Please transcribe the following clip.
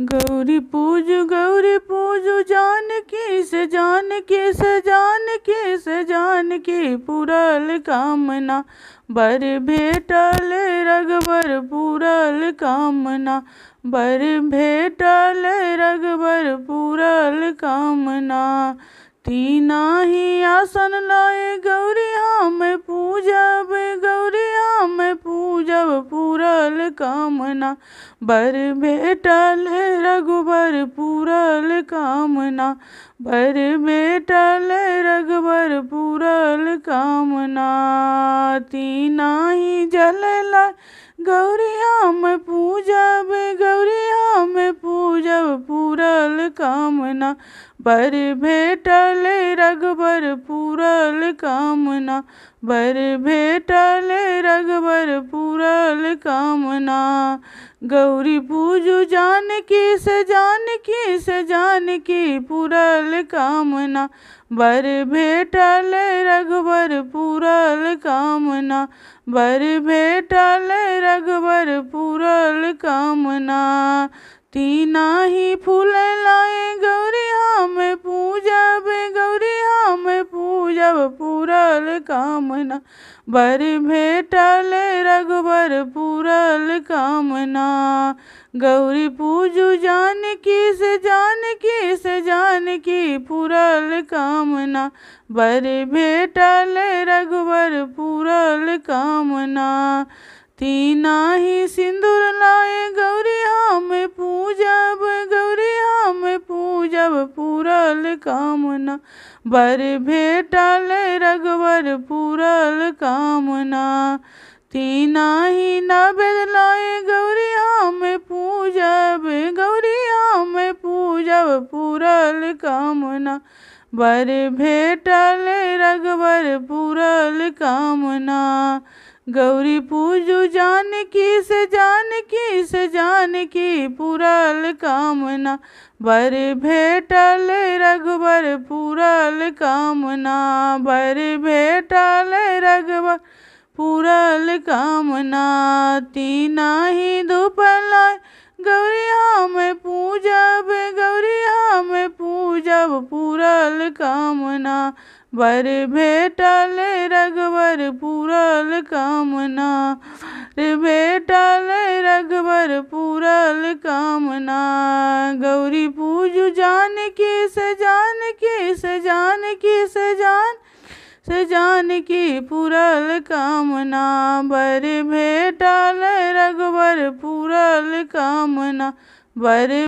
गौरी पूजू जानकी से जानकी से जानकी से जानकी पूरल कामना। बर भेटल रघुबर पूरल कामना। बर भेटल रघुबर पूरल कामना। तीना ही आसन लाए गौरी हम पूजब गौरी हम पूजब पूरल कामना। बर भेटल रघुबर पूरल कामना। बर भेटल रघुबर पूरल कामना। तीना ही जल लाए गौरी हम पूजब गौरी हम पूजब पूरल कामना। बर भेटल रघुबर पूरल कामना। बर भेटल रघुबर पूरल कामना। गौरी पूजू जानकी से जानकी से जानकी पूरल कामना। बर भेटल रघुबर पूरल कामना। बर भेटल रघुबर पूरल कामना। तीना ही फूल लाए गौरी हम पूजब गौरी हम पूजब पूरल कामना। बर भेटल रघुबर पूरल कामना। गौरी पूजू जानकी से जानकी से जानकी पूरल कामना। बर भेटल रघुबर पूरल कामना। तीना ही सिंदूर लाए गौरी हम पूजब गौरी हम पूजब पूरल कामना। बर भेटल रघुबर पूरल कामना। तीना ही नैवेद्य लाए गौरी हम पूजब गौरी हम पूजब पूरल कामना। बर भेटल रघुबर पूरल कामना। गौरी पूजू जानकी से जानकी से जानकी पूरल कामना। बर भेटल रघुबर पूरल कामना। बर भेटल रघुबर पूरल कामना। तीना ही धूप लाए गौरी हम पूजब गौरी हम पूजब पूरल कामना। बर भेटल रघुबर पूरल कामना। बर भेटल रघुबर पूरल कामना। गौरी पूजू जानकी से जानकी से जानकी से जानकी पूरल कामना। बर भेटल रघुबर पूरल कामना। बर